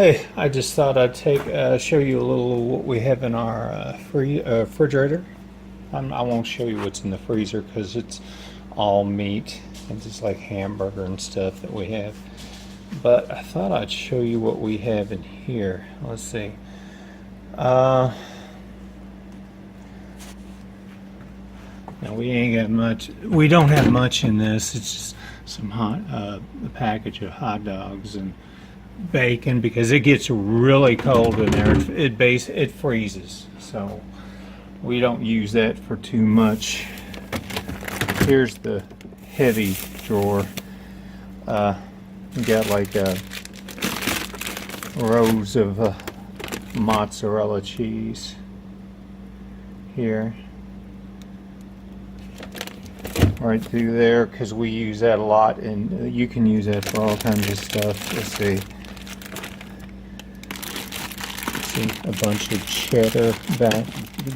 Hey, I just thought I'd show you a little what we have in our refrigerator. I won't show you what's in the freezer because it's all meat and just like hamburger and stuff that we have. But I thought I'd show you what we have in here. Let's see. Now we ain't got much. We don't have much in this. It's just some a package of hot dogs and bacon because it gets really cold in there. It freezes, so we don't use that for too much. Here's the heavy drawer. We got like rows of mozzarella cheese here, right through there, because we use that a lot, and you can use that for all kinds of stuff. Let's see. A bunch of cheddar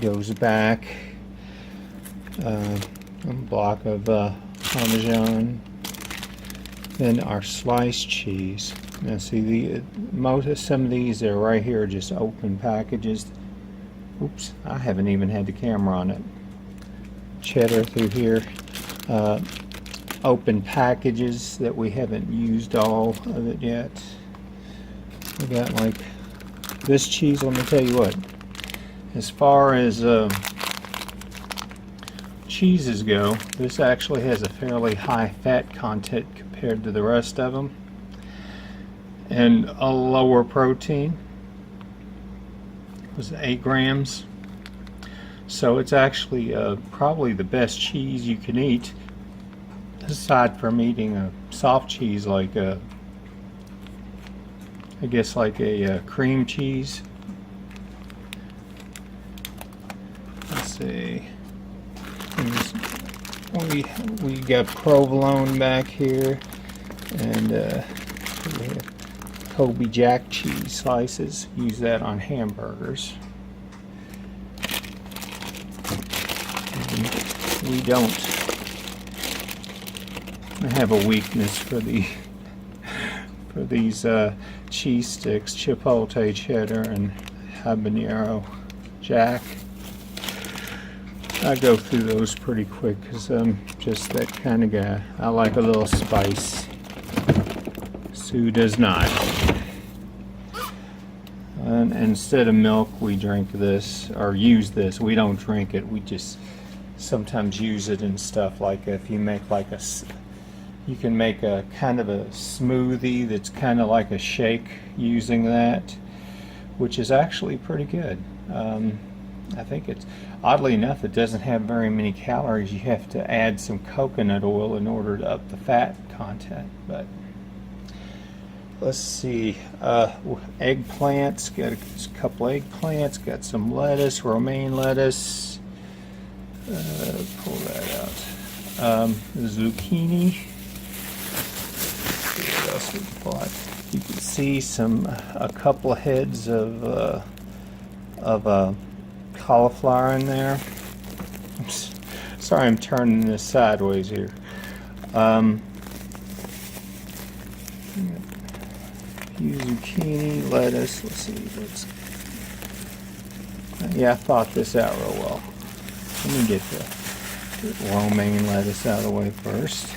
goes back, a block of Parmesan, then our sliced cheese. Now see, some of these are right here are just open packages. Oops, I haven't even had the camera on it. Cheddar through here, open packages that we haven't used all of it yet. We got like this cheese. Let me tell you what, as far as cheeses go, this actually has a fairly high fat content compared to the rest of them, and a lower protein. It was 8 grams, so it's actually probably the best cheese you can eat, aside from eating a soft cheese like I guess like a cream cheese. Let's see. We got provolone back here, and we have Kobe Jack cheese slices. Use that on hamburgers. And we don't have a weakness for these cheese sticks, chipotle cheddar and habanero jack. I go through those pretty quick because I'm just that kind of guy. I like a little spice. Sue does not. And instead of milk, we drink this, or use this. We don't drink it. We just sometimes use it in stuff like if you make like you can make a kind of a smoothie that's kind of like a shake using that, which is actually pretty good. I think it's, oddly enough, it doesn't have very many calories. You have to add some coconut oil in order to up the fat content. But let's see, eggplants, got a couple eggplants, got some lettuce, romaine lettuce, pull that out, zucchini. What else we bought? You can see a couple of heads of cauliflower in there. Sorry, I'm turning this sideways here. Few zucchini, lettuce. Let's see. Yeah, I thought this out real well. Let me get the romaine lettuce out of the way first.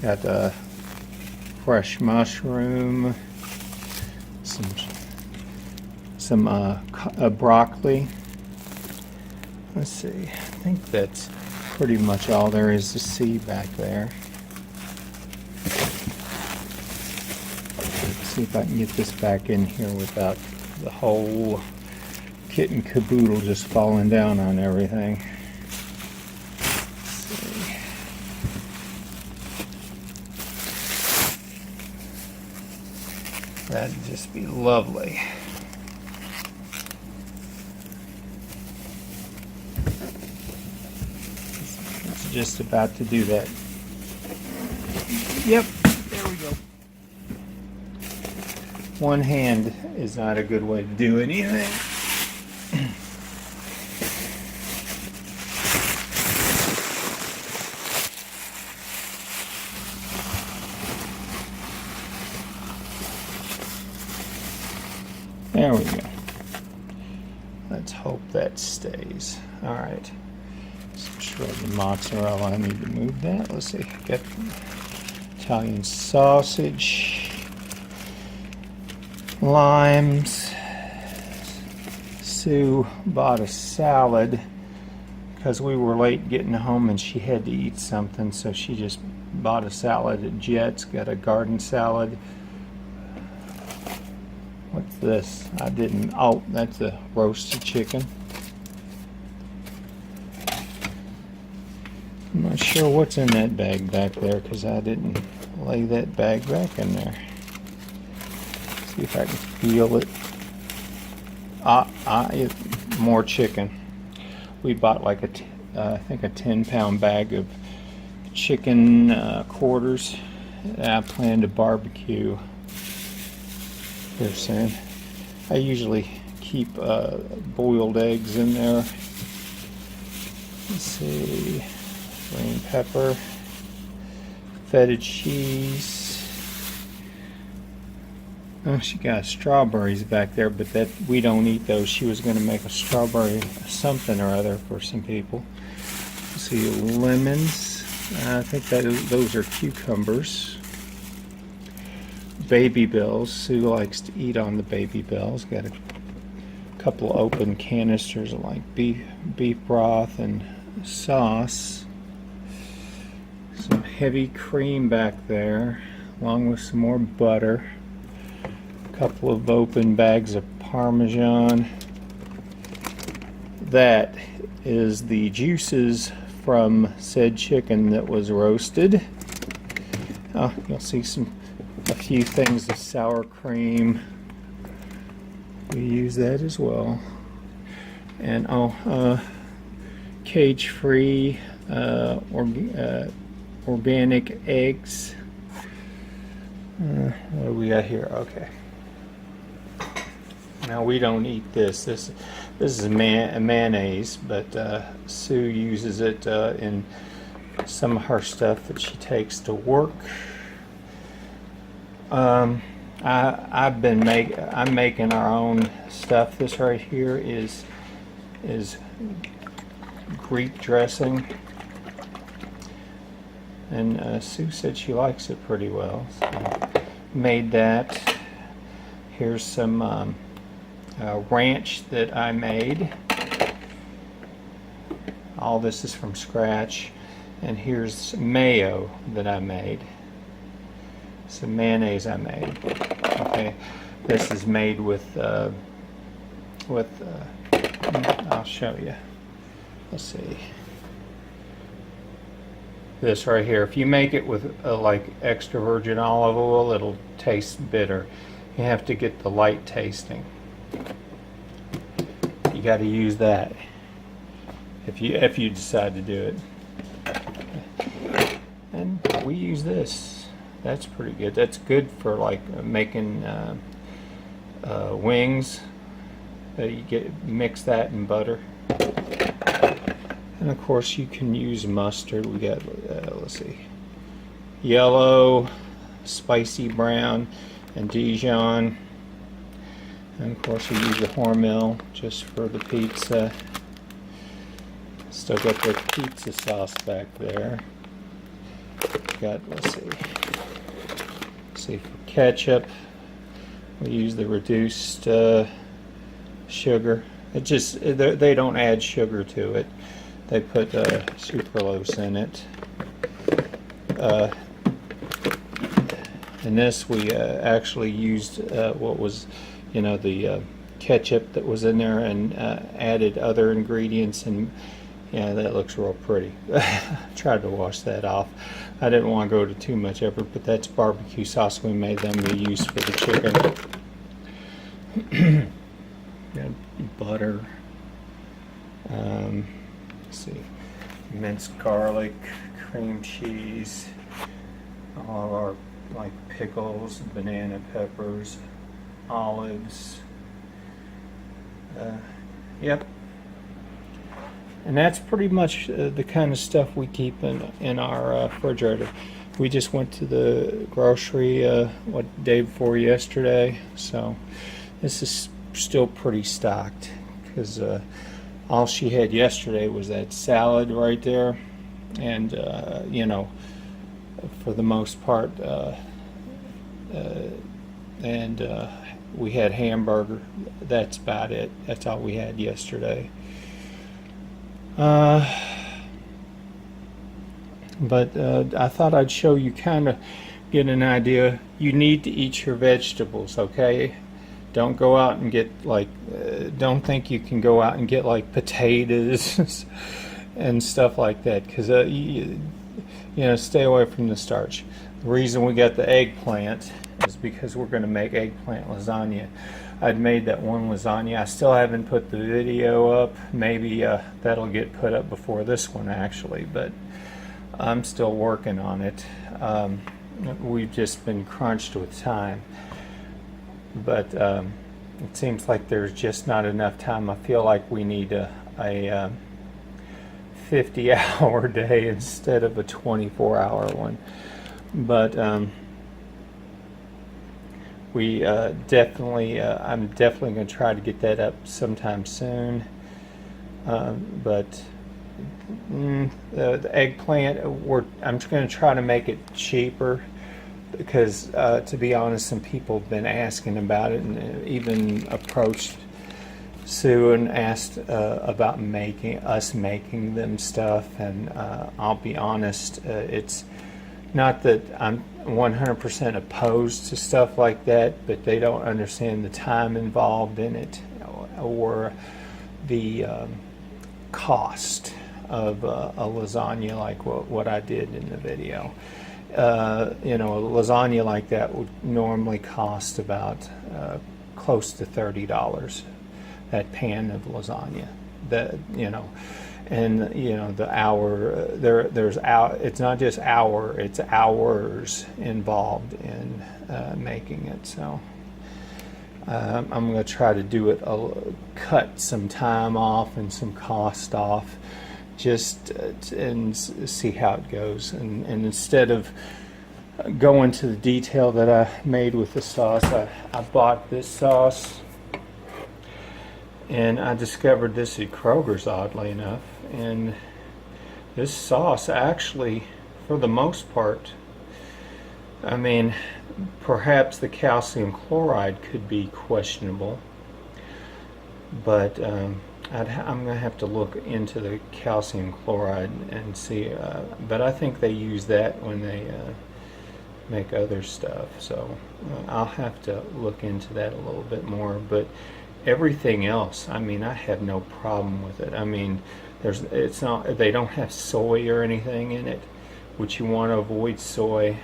Got a fresh mushroom, some broccoli. Let's see. I think that's pretty much all there is to see back there. Let's see if I can get this back in here without the whole kit and caboodle just falling down on everything. That'd just be lovely. It's just about to do that. Yep, there we go. One hand is not a good way to do anything. There we go. Let's hope that stays. All right. Some shredded mozzarella. I need to move that. Let's see. Got Italian sausage, limes. Sue bought a salad because we were late getting home and she had to eat something, so she just bought a salad at Jet's. Got a garden salad. What's this? I didn't. Oh, that's a roasted chicken. I'm not sure what's in that bag back there because I didn't lay that bag back in there. See if I can feel it. More chicken. We bought like I think a 10-pound bag of chicken quarters. I plan to barbecue here soon. I usually keep boiled eggs in there. Let's see, green pepper, feta cheese. Oh, she got strawberries back there, but that we don't eat those. She was going to make a strawberry something or other for some people. Let's see, lemons. I think that those are cucumbers. Baby bells. Sue likes to eat on the baby bells. Got a couple open canisters of like beef broth and sauce. Some heavy cream back there, along with some more butter. Couple of open bags of Parmesan. That is the juices from said chicken that was roasted. Oh, you'll see a few things of sour cream. We use that as well. And cage-free organic eggs. What do we got here? Okay. Now we don't eat this. This is mayonnaise, but Sue uses it in some of her stuff that she takes to work. I'm making our own stuff. This right here is Greek dressing, and Sue said she likes it pretty well. So made that. Here's some ranch that I made. All this is from scratch. And here's mayo that I made. Some mayonnaise I made. Okay, this is made with I'll show you. Let's see. This right here. If you make it with like extra virgin olive oil, it'll taste bitter. You have to get the light tasting. You got to use that if you decide to do it. And we use this. That's pretty good. That's good for like making wings. You mix that in butter. And of course you can use mustard. We got let's see, yellow, spicy brown, and Dijon. And of course we use the Hormel just for the pizza. Still got the pizza sauce back there. Got, let's see, for ketchup we use the reduced sugar. It just, they don't add sugar to it. They put sucralose in it. In this we actually used what was, the ketchup that was in there, and added other ingredients, and yeah, that looks real pretty. Tried to wash that off. I didn't want to go to too much effort, but that's barbecue sauce we made them to use for the chicken. Got butter. Let's see, minced garlic, cream cheese, all of our like pickles, banana peppers, olives. Yep. And that's pretty much the kind of stuff we keep in our refrigerator. We just went to the grocery day before yesterday, so this is still pretty stocked because all she had yesterday was that salad right there, and you know, for the most part, and we had hamburger. That's about it. That's all we had yesterday. But I thought I'd show you, kind of get an idea. You need to eat your vegetables, okay? Don't go out and get like, don't think you can go out and get like potatoes and stuff like that, because you know, stay away from the starch. The reason we got the eggplant is because we're going to make eggplant lasagna. I'd made that one lasagna. I still haven't put the video up. Maybe that'll get put up before this one actually, but I'm still working on it. We've just been crunched with time, but it seems like there's just not enough time. I feel like we need a 50-hour day instead of a 24-hour one. But we definitely, I'm definitely going to try to get that up sometime soon. But the eggplant, I'm going to try to make it cheaper, because to be honest, some people have been asking about it, and even approached Sue and asked about making them stuff. And I'll be honest, it's not that I'm 100% opposed to stuff like that, but they don't understand the time involved in it, or the cost of a lasagna like what I did in the video. You know, a lasagna like that would normally cost about close to $30. That pan of lasagna, that, you know, and you know, the hour it's not just hour, it's hours involved in making it. So I'm going to try to do it, cut some time off and some cost off, just and see how it goes. And instead of going to the detail that I made with the sauce, I bought this sauce, and I discovered this at Kroger's, oddly enough. And this sauce actually, for the most part, I mean, perhaps the calcium chloride could be questionable, but I'm going to have to look into the calcium chloride and see. But I think they use that when they make other stuff, so I'll have to look into that a little bit more. But everything else, I mean, I have no problem with it. I mean, it's not, they don't have soy or anything in it, which you want to avoid soy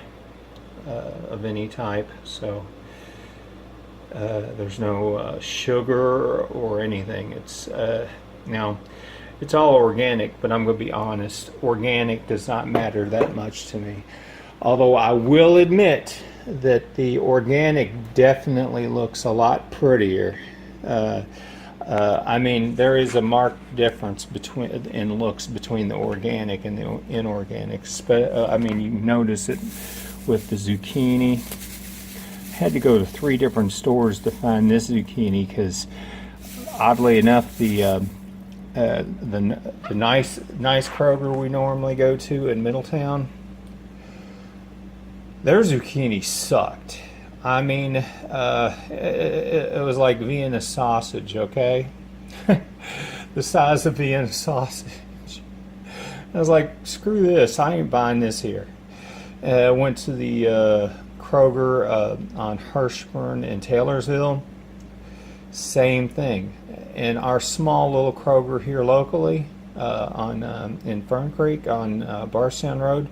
of any type. So there's no sugar or anything. It's now, it's all organic, but I'm going to be honest, organic does not matter that much to me. Although I will admit that the organic definitely looks a lot prettier. I mean, there is a marked difference in looks between the organic and the inorganics. But I mean, you notice it with the zucchini. I had to go to 3 different stores to find this zucchini, because oddly enough, the nice Kroger we normally go to in Middletown, their zucchini sucked. I mean, it was like Vienna sausage, okay? The size of Vienna sausage. I was like, screw this, I ain't buying this here. I went to the Kroger on Hirschburn in Taylorsville. Same thing. And our small little Kroger here locally in Fern Creek on Barstown Road,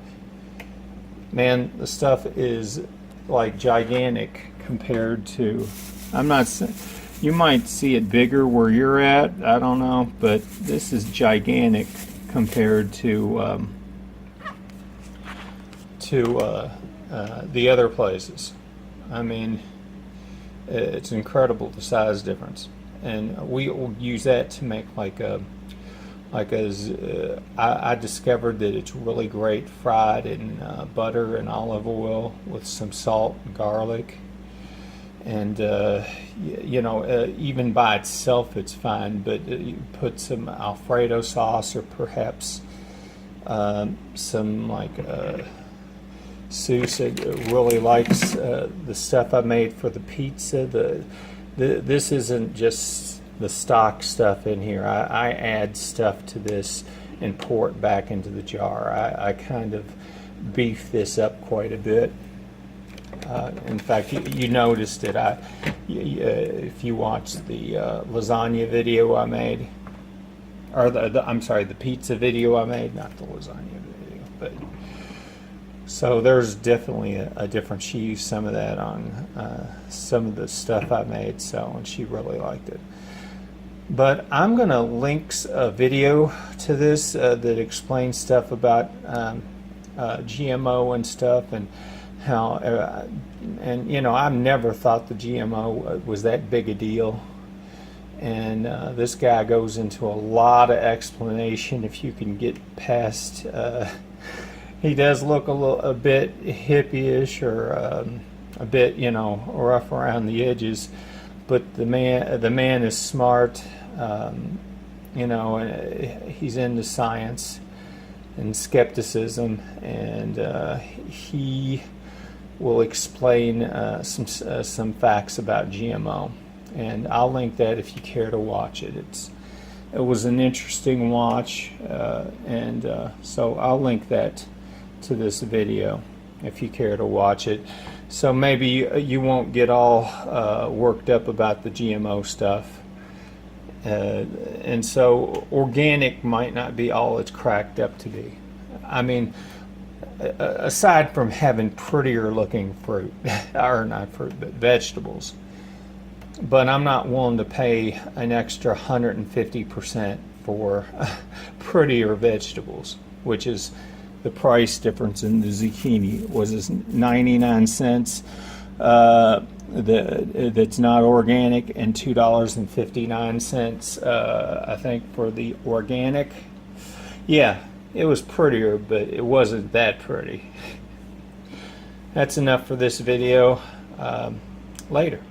man, the stuff is like gigantic compared to, I'm not saying, you might see it bigger where you're at, I don't know, but this is gigantic compared to the other places. I mean, it's incredible, the size difference. And we will use that to make I discovered that it's really great fried in butter and olive oil with some salt and garlic. And even by itself it's fine, but you put some Alfredo sauce, or perhaps some like Suzanne really likes the stuff I made for the pizza. This isn't just the stock stuff in here. I add stuff to this and pour it back into the jar. I kind of beef this up quite a bit. In fact, you noticed it. If you watch the lasagna video I made, or I'm sorry, the pizza video I made, not the lasagna video, but so there's definitely a difference. She used some of that on some of the stuff I made, so, and she really liked it. But I'm going to link a video to this that explains stuff about GMO and stuff, and how, I've never thought the GMO was that big a deal. And this guy goes into a lot of explanation if you can get past. He does look a bit hippie-ish, or a bit, rough around the edges. But the man is smart. He's into science and skepticism, and he will explain some facts about GMO, and I'll link that if you care to watch it. It was an interesting watch, and so I'll link that to this video if you care to watch it. So maybe you won't get all worked up about the GMO stuff. And so organic might not be all it's cracked up to be. I mean, aside from having prettier looking fruit, or not fruit, but vegetables. But I'm not willing to pay an extra 150% for prettier vegetables, which is the price difference in the zucchini. Was 99 cents that's not organic, and $2.59 I think for the organic. Yeah, it was prettier, but it wasn't that pretty. That's enough for this video. Later.